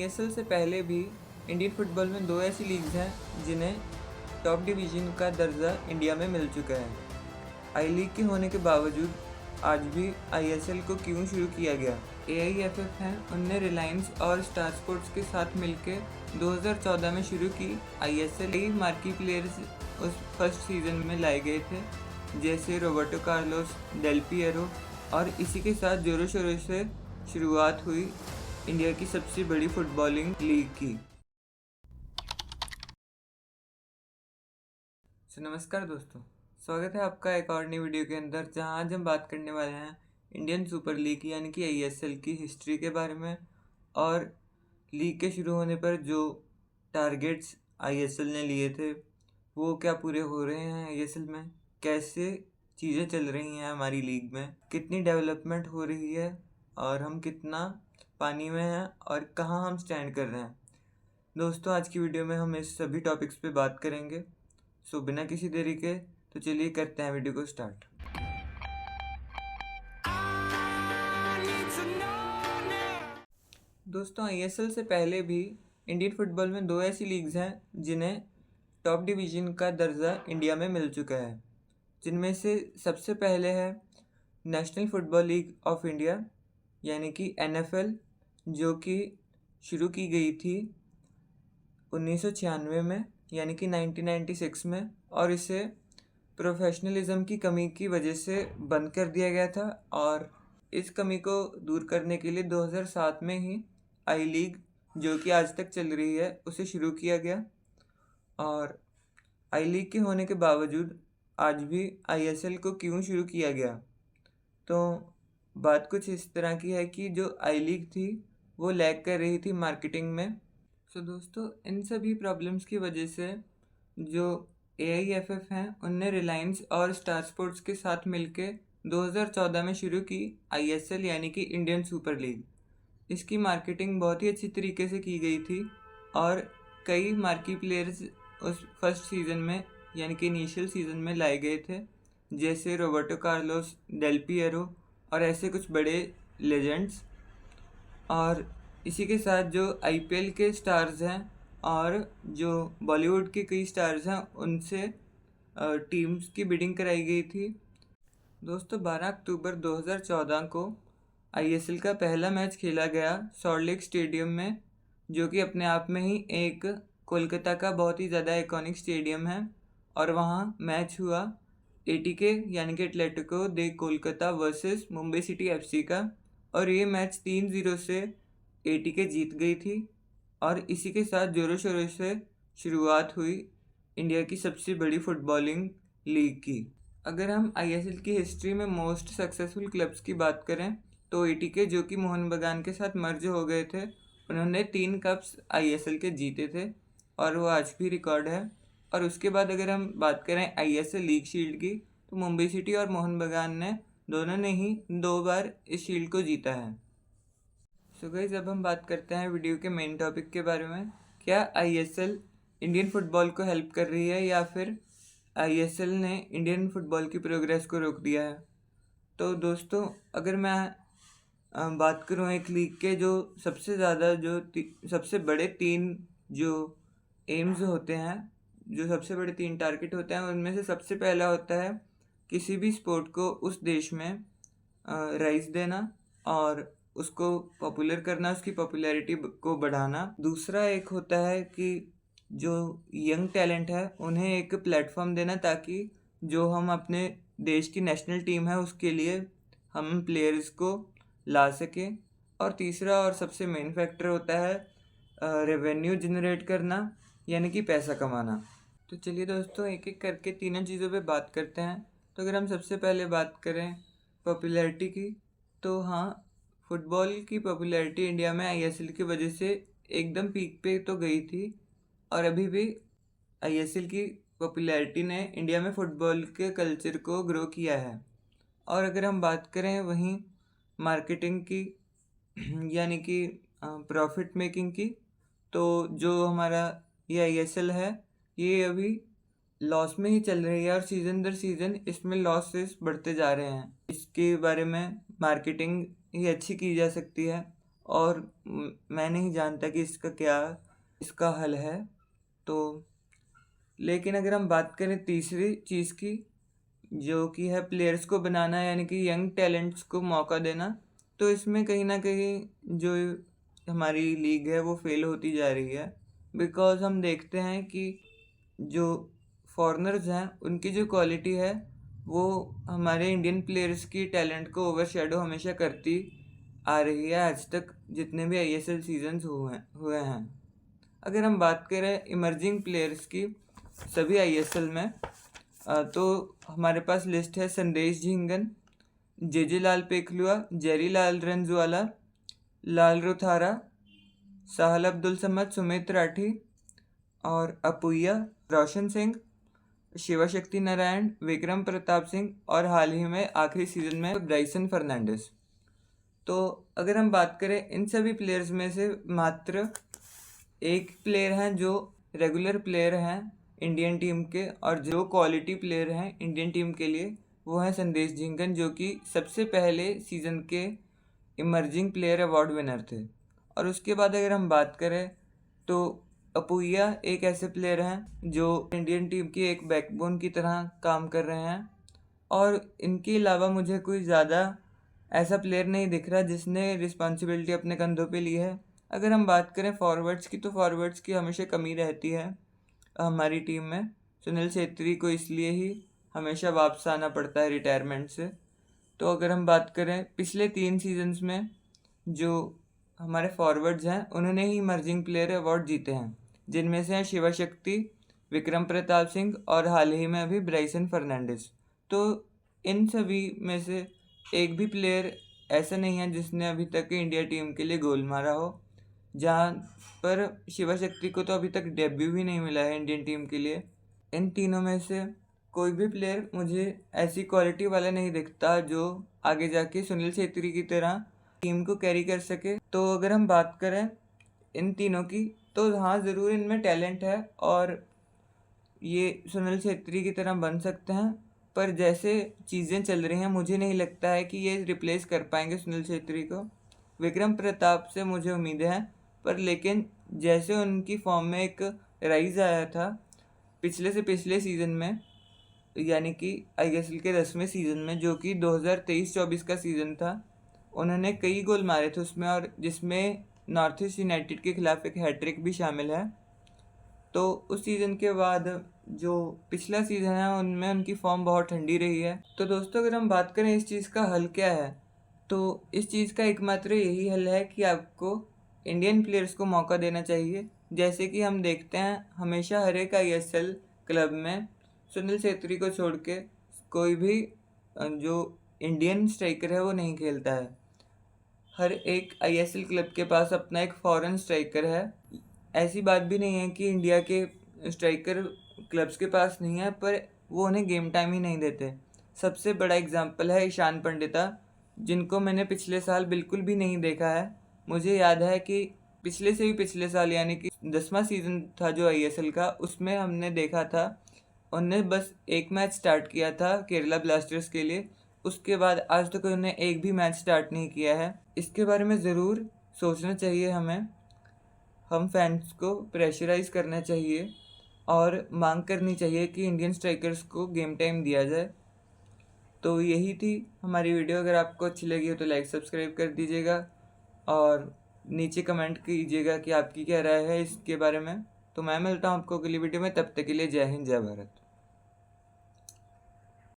ISL से पहले भी इंडियन फुटबॉल में दो ऐसी लीग्स हैं जिन्हें टॉप डिवीज़न का दर्जा इंडिया में मिल चुका है। आई लीग के होने के बावजूद आज भी आईएसएल को क्यों शुरू किया गया? एआईएफएफ हैं, उनने रिलायंस और स्टार स्पोर्ट्स के साथ मिलकर 2014 में शुरू की आईएसएल। कई मार्की प्लेयर्स उस फर्स्ट सीजन में लाए गए थे, जैसे रोबर्टो कार्लोस, डेल पिएरो, और इसी के साथ जोरों शोरों से शुरुआत हुई इंडिया की सबसे बड़ी फुटबॉलिंग लीग की। नमस्कार दोस्तों, स्वागत है आपका एक और नई वीडियो के अंदर, जहां आज हम बात करने वाले हैं इंडियन सुपर लीग यानी कि आईएसएल की हिस्ट्री के बारे में और लीग के शुरू होने पर जो टारगेट्स आईएसएल ने लिए थे वो क्या पूरे हो रहे हैं आईएसएल में, कैसे चीज़ें चल रही हैं हमारी लीग में, कितनी डेवलपमेंट हो रही है और हम कितना पानी में हैं और कहाँ हम स्टैंड कर रहे हैं। दोस्तों, आज की वीडियो में हम इस सभी टॉपिक्स पे बात करेंगे। सो बिना किसी देरी के तो चलिए करते हैं वीडियो को स्टार्ट। दोस्तों, आईएसएल से पहले भी इंडियन फुटबॉल में दो ऐसी लीग्स हैं जिन्हें टॉप डिवीज़न का दर्जा इंडिया में मिल चुका है, जिनमें से सबसे पहले है national football league of India यानी कि एनएफएल, जो कि शुरू की गई थी 1996 में यानी कि 1996 में, और इसे प्रोफेशनलिज्म की कमी की वजह से बंद कर दिया गया था। और इस कमी को दूर करने के लिए 2007 में ही आई लीग, जो कि आज तक चल रही है, उसे शुरू किया गया। और आई लीग के होने के बावजूद आज भी आईएसएल को क्यों शुरू किया गया, तो बात कुछ इस तरह की है कि जो आई लीग थी वो लैग कर रही थी मार्केटिंग में। सो दोस्तों, इन सभी प्रॉब्लम्स की वजह से जो एआईएफएफ हैं, उनने रिलायंस और स्टार स्पोर्ट्स के साथ मिलकर 2014 में शुरू की आईएसएल यानी कि इंडियन सुपर लीग। इसकी मार्केटिंग बहुत ही अच्छी तरीके से की गई थी और कई मार्की प्लेयर्स उस फर्स्ट सीज़न में यानी कि इनिशियल सीज़न में लाए गए थे, जैसे रोबर्टो कार्लोस, डेल पिएरो और ऐसे कुछ बड़े लेजेंड्स। और इसी के साथ जो आईपीएल के स्टार्स हैं और जो बॉलीवुड के कई स्टार्स हैं, उनसे टीम्स की बिडिंग कराई गई थी। दोस्तों, 12 अक्टूबर 2014 को आईएसएल का पहला मैच खेला गया सॉल्ट लेक स्टेडियम में, जो कि अपने आप में ही एक कोलकाता का बहुत ही ज़्यादा आइकॉनिक स्टेडियम है। और वहाँ मैच हुआ एटीके यानी कि Atletico de Kolkata versus Mumbai city FC का, और ये मैच 3-0 से एटीके जीत गई थी। और इसी के साथ जोरों शोरों से शुरुआत हुई इंडिया की सबसे बड़ी फुटबॉलिंग लीग की। अगर हम आईएसएल की हिस्ट्री में मोस्ट सक्सेसफुल क्लब्स की बात करें तो एटीके, जो कि मोहन बगान के साथ मर्ज हो गए थे, उन्होंने 3 कप्स आईएसएल के जीते थे और वो आज भी रिकॉर्ड है। और उसके बाद अगर हम बात करें आईएसएल लीग शील्ड की, तो मुंबई सिटी और मोहन बगान ने दोनों ने ही 2 बार इस शील्ड को जीता है। सो गाइस, अब हम बात करते हैं वीडियो के मेन टॉपिक के बारे में। क्या आईएसएल इंडियन फुटबॉल को हेल्प कर रही है या फिर आईएसएल ने इंडियन फुटबॉल की प्रोग्रेस को रोक दिया है? तो दोस्तों, अगर मैं बात करूँ एक लीग के जो सबसे ज़्यादा सबसे बड़े 3 जो एम्स होते हैं, जो सबसे बड़े 3 टारगेट होते हैं, उनमें से सबसे पहला होता है किसी भी स्पोर्ट को उस देश में राइज देना और उसको पॉपुलर करना, उसकी पॉपुलैरिटी को बढ़ाना। दूसरा एक होता है कि जो यंग टैलेंट है उन्हें एक प्लेटफॉर्म देना, ताकि जो हम अपने देश की नेशनल टीम है उसके लिए हम प्लेयर्स को ला सकें। और तीसरा और सबसे मेन फैक्टर होता है रेवेन्यू जनरेट करना यानी कि पैसा कमाना। तो चलिए दोस्तों, एक एक करके तीनों चीज़ों पे बात करते हैं। तो अगर हम सबसे पहले बात करें पॉपुलैरिटी की, तो हाँ, फुटबॉल की पॉपुलैरिटी इंडिया में आईएसएल की वजह से एकदम पीक पे तो गई थी, और अभी भी आईएसएल की पॉपुलैरिटी ने इंडिया में फ़ुटबॉल के कल्चर को ग्रो किया है। और अगर हम बात करें वहीं मार्केटिंग की यानी कि प्रॉफिट मेकिंग की, तो जो हमारा ये आईएसएल है, ये अभी लॉस में ही चल रही है और सीज़न दर सीज़न इसमें लॉसेस बढ़ते जा रहे हैं। इसके बारे में मार्केटिंग ही अच्छी की जा सकती है और मैं नहीं जानता कि इसका हल है। तो लेकिन अगर हम बात करें तीसरी चीज़ की, जो कि है प्लेयर्स को बनाना, यानी कि यंग टैलेंट्स को मौका देना, तो इसमें कहीं ना कहीं जो हमारी लीग है वो फेल होती जा रही है। बिकॉज हम देखते हैं कि जो फॉरेनर्स हैं उनकी जो क्वालिटी है वो हमारे इंडियन प्लेयर्स की टैलेंट को ओवरशैडो हमेशा करती आ रही है आज तक, जितने भी आईएसएल सीजन्स हुए हैं। अगर हम बात करें इमर्जिंग प्लेयर्स की सभी आईएसएल में, तो हमारे पास लिस्ट है संदेश झिंगन, जेजे लाल पेखलुआ, जेरी लाल रंजवाला, लाल रुथारा, साहल अब्दुल समद, सुमित राठी और अपुया, रोशन सिंह, शिवा शक्ति नारायण, विक्रम प्रताप सिंह और हाल ही में आखिरी सीजन में ब्राइसन फर्नांडिस। तो अगर हम बात करें इन सभी प्लेयर्स में से मात्र एक प्लेयर हैं जो रेगुलर प्लेयर हैं इंडियन टीम के, और जो क्वालिटी प्लेयर हैं इंडियन टीम के लिए वो हैं संदेश झिंगन, जो कि सबसे पहले सीज़न के इमर्जिंग प्लेयर अवार्ड विनर थे। और उसके बाद अगर हम बात करें तो अपुया एक ऐसे प्लेयर हैं जो इंडियन टीम की एक बैकबोन की तरह काम कर रहे हैं, और इनके अलावा मुझे कोई ज़्यादा ऐसा प्लेयर नहीं दिख रहा जिसने रिस्पॉन्सिबिलिटी अपने कंधों पे ली है। अगर हम बात करें फॉरवर्ड्स की, तो फॉरवर्ड्स की हमेशा कमी रहती है हमारी टीम में। सुनील छेत्री को इसलिए ही हमेशा वापस आना पड़ता है रिटायरमेंट से। तो अगर हम बात करें पिछले 3 सीजन्स में जो हमारे फॉरवर्ड्स हैं उन्होंने ही इमर्जिंग प्लेयर अवार्ड जीते हैं, जिनमें से हैं शिवा शक्ति, विक्रम प्रताप सिंह और हाल ही में अभी ब्राइसन फर्नांडिस। तो इन सभी में से एक भी प्लेयर ऐसा नहीं है जिसने अभी तक इंडिया टीम के लिए गोल मारा हो, जहाँ पर शिवा शक्ति को तो अभी तक डेब्यू भी नहीं मिला है इंडियन टीम के लिए। इन तीनों में से कोई भी प्लेयर मुझे ऐसी क्वालिटी वाला नहीं दिखता जो आगे जाके सुनील छेत्री की तरह टीम को कैरी कर सके। तो अगर हम बात करें इन तीनों की, तो हाँ ज़रूर इनमें टैलेंट है और ये सुनील छेत्री की तरह बन सकते हैं, पर जैसे चीज़ें चल रही हैं मुझे नहीं लगता है कि ये रिप्लेस कर पाएंगे सुनील छेत्री को। विक्रम प्रताप से मुझे उम्मीदें हैं, पर लेकिन जैसे उनकी फॉर्म में एक राइज आया था पिछले से पिछले सीज़न में, यानी कि आईएसएल के 10वें सीज़न में, जो कि 2023-24 का सीज़न था, उन्होंने कई गोल मारे थे उसमें, और जिसमें नॉर्थ ईस्ट यूनाइटेड के खिलाफ एक हैट्रिक भी शामिल है। तो उस सीज़न के बाद जो पिछला सीज़न है उनमें उनकी फॉर्म बहुत ठंडी रही है। तो दोस्तों अगर हम बात करें इस चीज़ का हल क्या है, तो इस चीज़ का एकमात्र यही हल है कि आपको इंडियन प्लेयर्स को मौका देना चाहिए। जैसे कि हम देखते हैं हमेशा हर एक आईएसएल क्लब में सुनील छेत्री को छोड़ के कोई भी जो इंडियन स्ट्राइकर है वो नहीं खेलता है। हर एक आईएसएल क्लब के पास अपना एक फॉरेन स्ट्राइकर है। ऐसी बात भी नहीं है कि इंडिया के स्ट्राइकर क्लब्स के पास नहीं है, पर वो उन्हें गेम टाइम ही नहीं देते। सबसे बड़ा एग्जांपल है ईशान पंडिता, जिनको मैंने पिछले साल बिल्कुल भी नहीं देखा है। मुझे याद है कि पिछले से भी पिछले साल, यानी कि 10वां सीज़न था जो आईएसएल का, उसमें हमने देखा था उन्होंने बस एक मैच स्टार्ट किया था केरला ब्लास्टर्स के लिए। उसके बाद आज तक उन्होंने एक भी मैच स्टार्ट नहीं किया है। इसके बारे में ज़रूर सोचना चाहिए हमें। हम फैंस को प्रेशराइज करना चाहिए और मांग करनी चाहिए कि इंडियन स्ट्राइकर्स को गेम टाइम दिया जाए। तो यही थी हमारी वीडियो। अगर आपको अच्छी लगी हो तो लाइक सब्सक्राइब कर दीजिएगा और नीचे कमेंट कीजिएगा कि आपकी क्या राय है इसके बारे में। तो मैं मिलता हूँ आपको अगली वीडियो में, तब तक के लिए जय हिंद जय भारत।